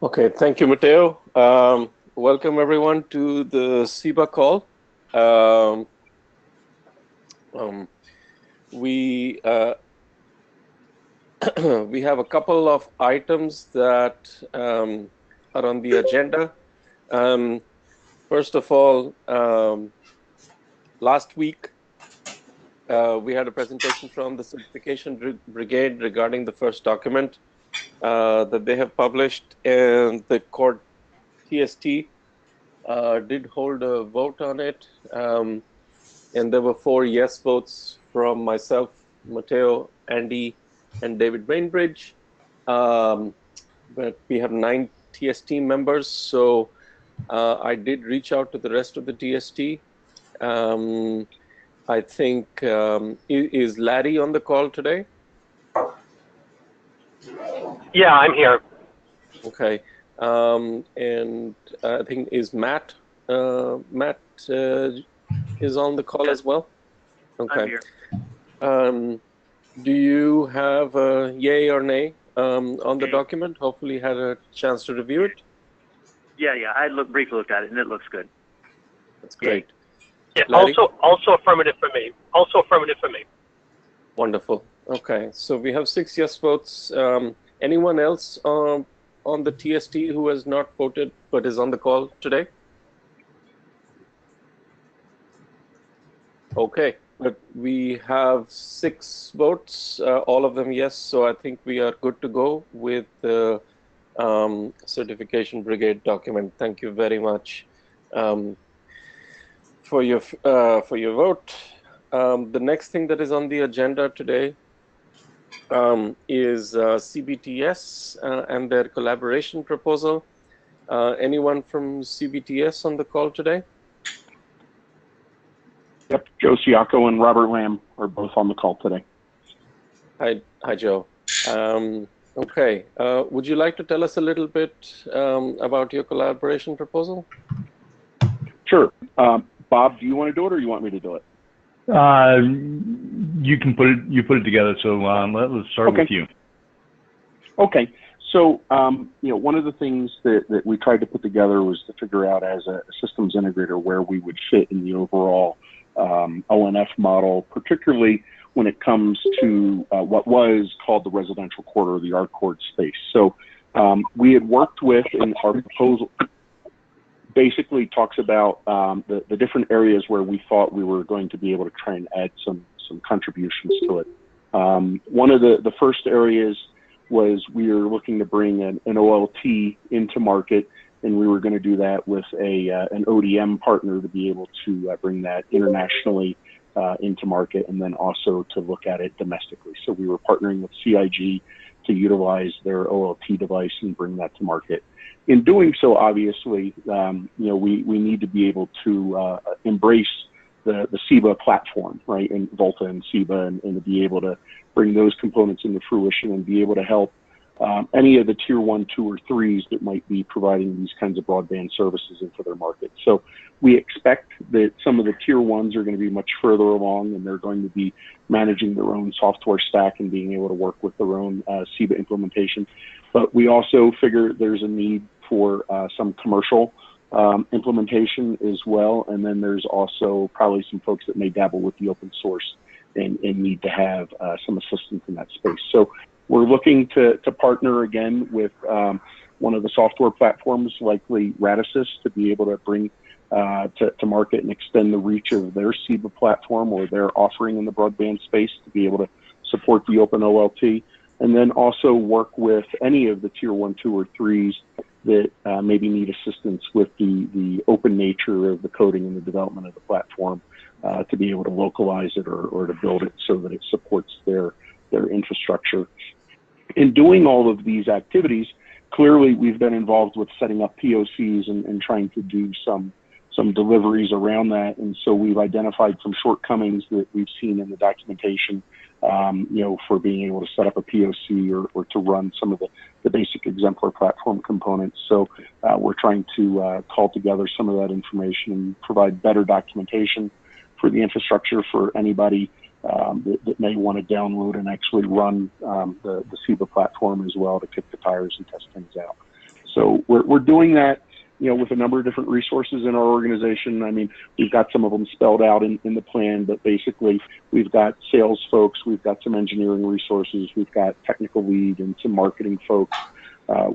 Okay, thank you, Matteo. Welcome everyone to the SEBA call. Um, um, we we have a couple of items that are on the agenda. Um, First of all, last week we had a presentation from the Certification Brigade regarding the first document that they have published, and the court TST did hold a vote on it. And there were 4 yes votes from myself, Matteo, Andy, and David Bainbridge. But we have 9 TST members, so I did reach out to the rest of the TST. I think, is Larry on the call today? Yeah, I'm here. Okay. And I think, is Matt, Matt is on the call as well? Okay. I'm here. Do you have a yay or nay on the document? Hopefully had a chance to review it. Yeah, I briefly looked at it, and it looks good. That's great. Yeah, Larry? also affirmative for me. Also affirmative for me. Wonderful. Okay, so we have 6 yes votes. Anyone else on the TST who has not voted but is on the call today? Okay, but we have 6 votes, all of them yes, so I think we are good to go with the Certification Brigade document. Thank you very much for your vote. The next thing that is on the agenda today is CBTS and their collaboration proposal. Anyone from CBTS on the call today? Yep, Joe Siaco and Robert Lamb are both on the call today. Hi, Joe. Okay, would you like to tell us a little bit about your collaboration proposal? Sure. Bob, do you want to do it, or you want me to do it? You can put it. You put it together. So let's start with you. Okay. So one of the things that we tried to put together was to figure out, as a systems integrator, where we would fit in the overall ONF model, particularly when it comes to what was called the residential court, or the art court space. So we had worked with, in our proposal, basically talks about the different areas where we thought we were going to be able to try and add some contributions to it. One of the first areas was we were looking to bring an OLT into market, and we were going to do that with an ODM partner to be able to bring that internationally into market, and then also to look at it domestically. So we were partnering with CIG to utilize their OLT device and bring that to market. In doing so, obviously, we need to be able to embrace the SEBA platform, right, and Volta and SEBA, and to be able to bring those components into fruition and be able to help any of the tier 1, 2, or 3s that might be providing these kinds of broadband services into their market. So we expect that some of the tier 1s are going to be much further along, and they're going to be managing their own software stack and being able to work with their own SEBA implementation. But we also figure there's a need for some commercial implementation as well. And then there's also probably some folks that may dabble with the open source and need to have some assistance in that space. So we're looking to partner again with one of the software platforms, likely Radisys, to be able to bring to market and extend the reach of their SEBA platform or their offering in the broadband space to be able to support the open OLT. And then also work with any of the tier 1, 2, or 3s that maybe need assistance with the open nature of the coding and the development of the platform to be able to localize it or to build it so that it supports their infrastructure. In doing all of these activities, clearly we've been involved with setting up POCs and trying to do some deliveries around that. And so we've identified some shortcomings that we've seen in the documentation, for being able to set up a POC or to run some of the basic exemplar platform components. So we're trying to call together some of that information and provide better documentation for the infrastructure for anybody that may want to download and actually run the SEBA platform as well to kick the tires and test things out. So we're doing that, with a number of different resources in our organization. I mean, we've got some of them spelled out in the plan, but basically we've got sales folks, we've got some engineering resources, we've got technical lead and some marketing folks.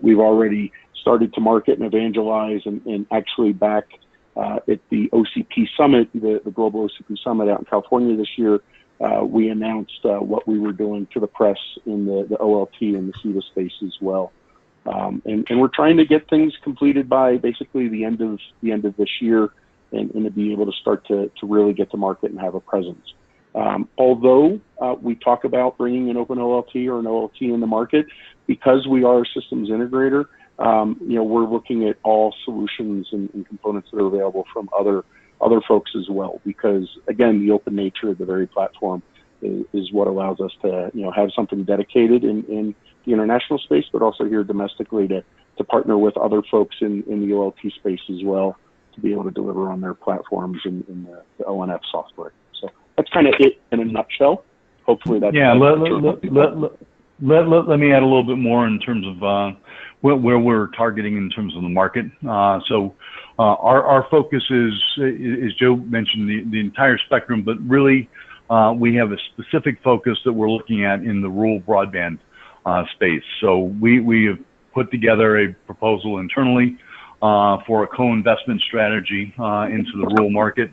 We've already started to market and evangelize, and actually back at the OCP Summit, the Global OCP Summit out in California this year, we announced what we were doing to the press in the OLT and the SEBA space as well. And we're trying to get things completed by basically the end of this year, and to be able to start to really get to market and have a presence. Although we talk about bringing an open OLT or an OLT in the market, because we are a systems integrator, we're looking at all solutions and components that are available from other folks as well. Because again, the open nature of the very platform is what allows us to have something dedicated in the international space, but also here domestically to partner with other folks in the OLT space as well, to be able to deliver on their platforms in the ONF software. So that's kind of it in a nutshell. Hopefully that's let me add a little bit more in terms of where we're targeting in terms of the market. So our focus is, as Joe mentioned, the entire spectrum, but really we have a specific focus that we're looking at in the rural broadband space. So we have put together a proposal internally for a co-investment strategy into the rural market,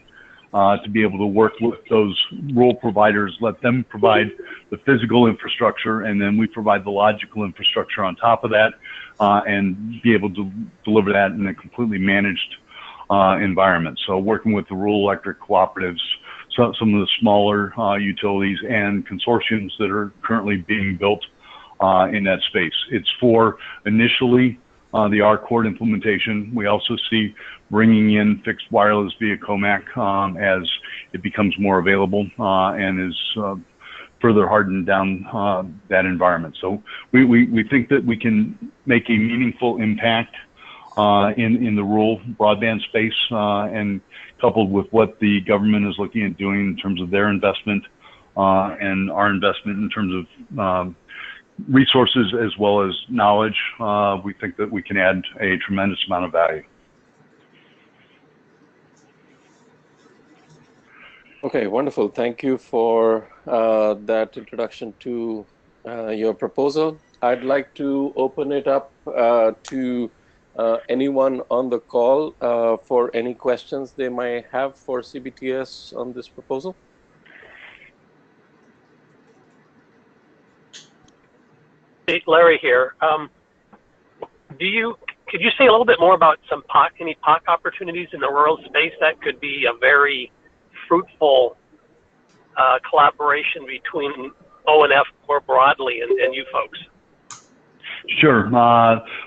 to be able to work with those rural providers, let them provide the physical infrastructure, and then we provide the logical infrastructure on top of that, and be able to deliver that in a completely managed environment. So working with the rural electric cooperatives, some of the smaller utilities and consortiums that are currently being built in that space. It's for initially the R-Cord implementation. We also see bringing in fixed wireless via COMAC as it becomes more available and is further hardened down that environment. So we think that we can make a meaningful impact in the rural broadband space, and coupled with what the government is looking at doing in terms of their investment and our investment in terms of resources as well as knowledge, we think that we can add a tremendous amount of value. Okay, wonderful. Thank you for that introduction to your proposal. I'd like to open it up to anyone on the call for any questions they may have for CBTS on this proposal. Hey, Larry here. Could you say a little bit more about any POC opportunities in the rural space that could be a very fruitful collaboration between ONF more broadly and you folks? Sure.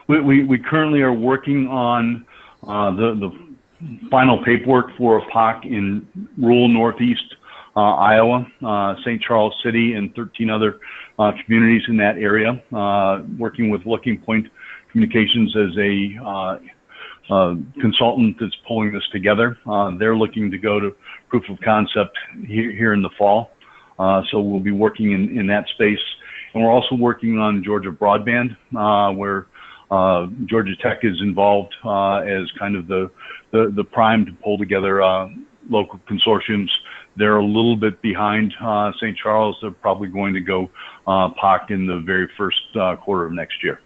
We currently are working on the final paperwork for a POC in rural Northeast Iowa, St. Charles City, and 13 other communities in that area, working with Looking Point Communications as a consultant that's pulling this together. They're looking to go to proof of concept here in the fall. So we'll be working in that space. And we're also working on Georgia Broadband, where Georgia Tech is involved as kind of the prime to pull together local consortiums. They're a little bit behind St. Charles. They're probably going to go POC in the very first quarter of next year.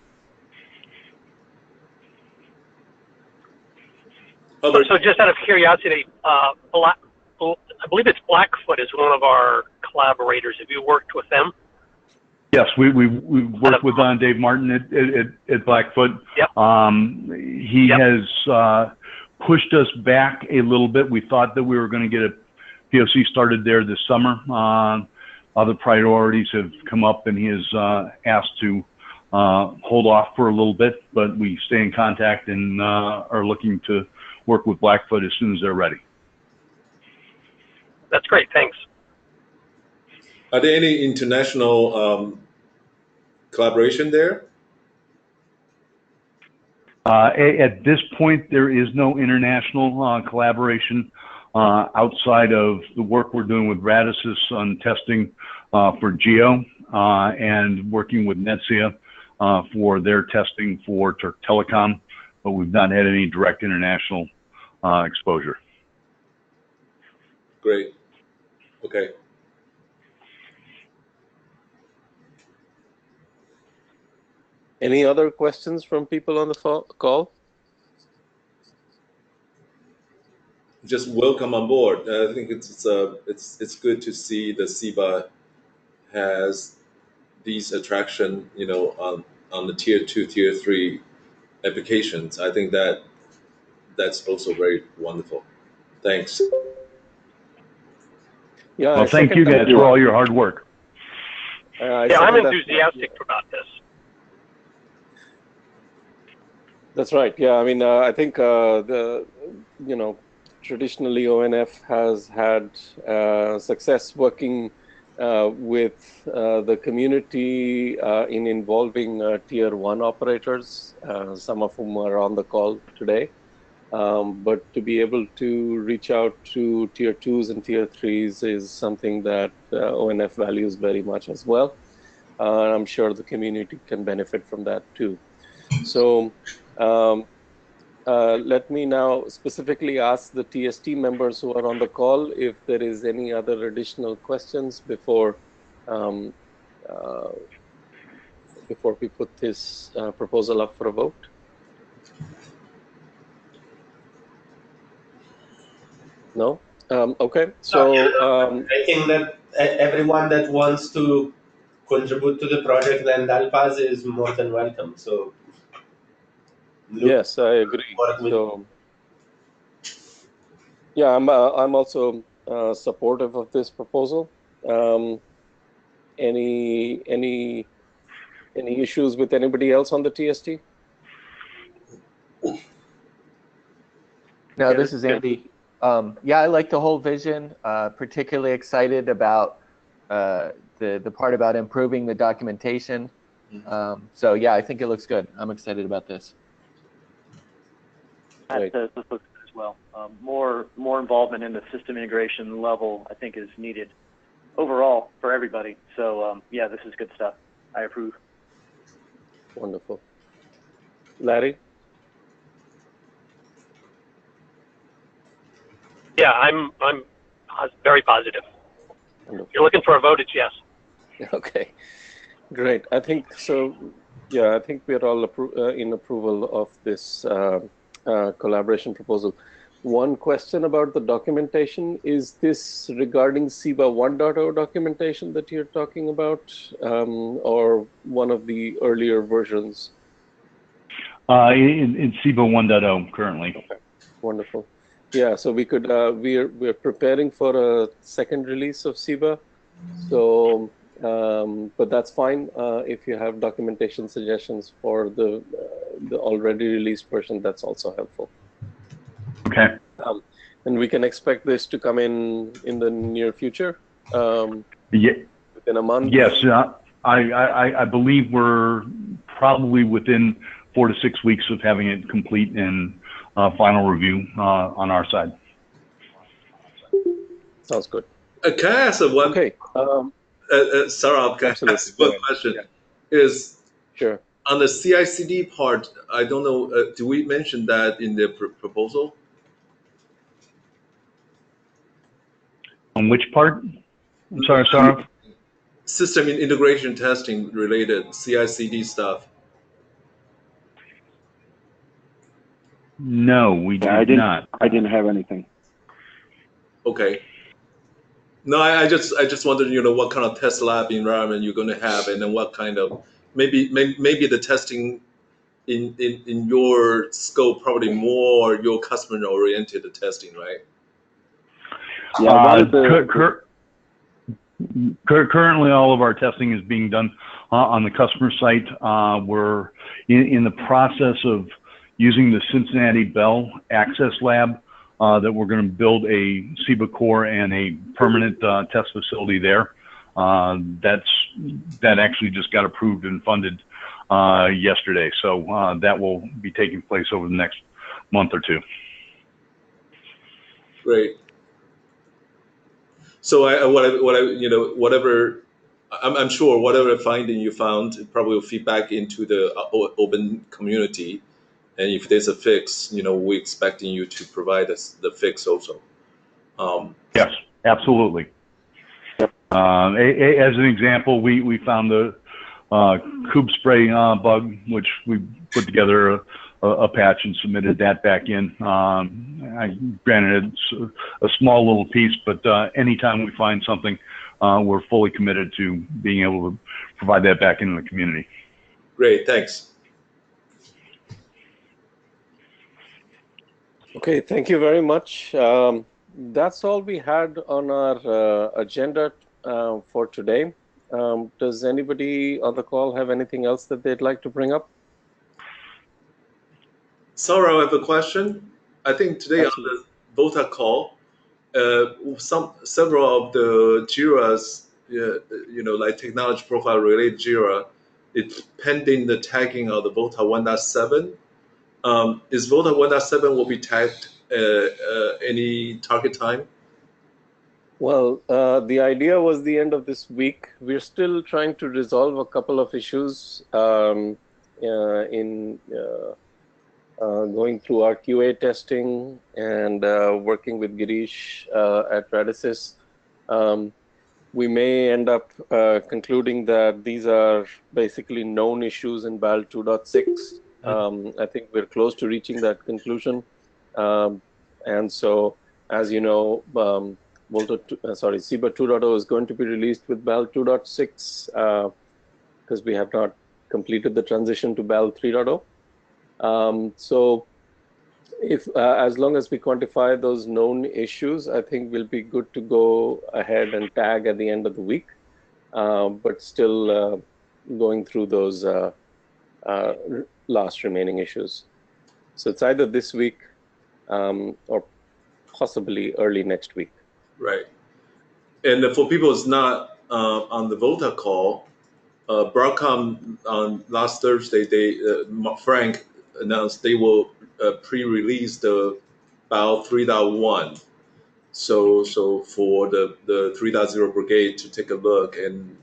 So just out of curiosity, I believe it's Blackfoot is one of our collaborators. Have you worked with them? Yes, we've worked with Dave Martin at Blackfoot. Yep. He has pushed us back a little bit. We thought that we were going to get a POC started there this summer. Other priorities have come up, and he has asked to hold off for a little bit, but we stay in contact and are looking to work with Blackfoot as soon as they're ready. That's great. Thanks. Are there any international collaboration there? At this point, there is no international collaboration outside of the work we're doing with Radisys on testing for Geo and working with Netsia for their testing for Turk Telecom. but we've not had any direct international exposure. Great. Okay. Any other questions from people on the call? Just welcome on board. I think it's good to see the SEBA has these attraction, on the tier 2, tier 3 applications. I think that's also very wonderful. Thanks. Yeah, Well, thank you guys for all your hard work. I'm enthusiastic about this. That's right. Yeah, I mean, I think traditionally ONF has had success working with the community in involving tier 1 operators, some of whom are on the call today. But to be able to reach out to tier 2s and tier 3s is something that ONF values very much as well. I'm sure the community can benefit from that too. So let me now specifically ask the TST members who are on the call if there is any other additional questions before we put this proposal up for a vote. No? Okay. So I think that everyone that wants to contribute to the project and Alphas is more than welcome. So yes, I agree. So yeah, I'm also supportive of this proposal. Any issues with anybody else on the TST? No, this is Andy. Yeah, I like the whole vision. Particularly excited about the part about improving the documentation. So yeah, I think it looks good. I'm excited about this. This looks good as well. More involvement in the system integration level, I think, is needed overall for everybody. So yeah, this is good stuff. I approve. Wonderful. Larry? Yeah, I'm very positive. Wonderful. If you're looking for a vote, it's yes. Okay, great. I think so. Yeah, I think we are all in approval of this collaboration proposal. One question about the documentation: is this regarding SEBA 1.0 documentation that you're talking about, or one of the earlier versions? In SEBA 1.0 currently. Okay, wonderful. Yeah, so we could we're preparing for a second release of SEBA, so but that's fine if you have documentation suggestions for the already released version. That's also helpful. Okay. And we can expect this to come in the near future. Yeah. Within a month. Yes, I believe we're probably within 4 to 6 weeks of having it complete and final review on our side. Sounds good. Can I ask one? Okay. Sarah, can I ask one question? Yeah. Is sure. On the CI/CD part, I don't know. Do we mention that in the proposal? On which part? I'm sorry, Sarah. System integration testing related CI/CD stuff. No, we did not. I didn't have anything. Okay. No, I just wondered, what kind of test lab environment you're going to have, and then what kind of maybe the testing in your scope probably more your customer oriented testing, right? Yeah. Currently, all of our testing is being done on the customer site. We're in the process of using the Cincinnati Bell Access Lab that we're going to build a SEBA core and a permanent test facility there. That actually just got approved and funded yesterday, so that will be taking place over the next month or two. Great. So I'm sure whatever finding you found probably will feed back into the open community, And if there's a fix, we're expecting you to provide us the fix also. Yes, absolutely. As an example, we found the cube spray bug, which we put together a patch and submitted that back in. Granted, it's a small little piece, but anytime we find something, we're fully committed to being able to provide that back into the community. Great, thanks. Okay, thank you very much. That's all we had on our agenda for today. Does anybody on the call have anything else that they'd like to bring up? Sarah, I have a question. I think today Absolutely. on the VOTA call, several of the JIRAs, like technology profile related JIRA, it's pending the tagging of the VOTA 1.7. Is VOTA 1.7 will be tagged any target time? Well, the idea was the end of this week. We're still trying to resolve a couple of issues in going through our QA testing and working with Girish at Radisys. We may end up concluding that these are basically known issues in BAL 2.6. I think we're close to reaching that conclusion. And so, as you know, SEBA 2.0 is going to be released with BAL 2.6 because we have not completed the transition to BAL 3.0. So if as long as we quantify those known issues, I think we'll be good to go ahead and tag at the end of the week, but still going through those last remaining issues. So it's either this week or possibly early next week. Right. And for people who's not on the VOTA call, Broadcom on last Thursday, Frank announced they will pre-release the BAL 3.1. So for the 3.0 brigade to take a look, and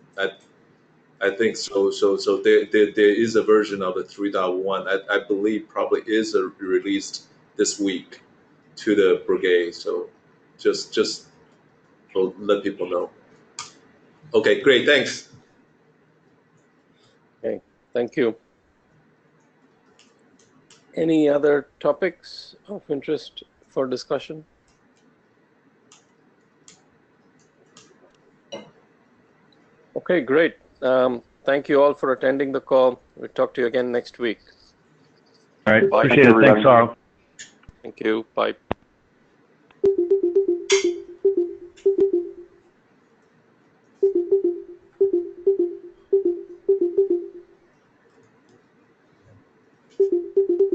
I think so there is a version of the 3.1. I believe probably is released this week to the brigade. So just to let people know. Okay, great, thanks. Okay, thank you. Any other topics of interest for discussion? Okay, great. Thank you all for attending the call. We'll talk to you again next week. All right, Bye. appreciate it. Thanks, Sarah. Thank you. Bye.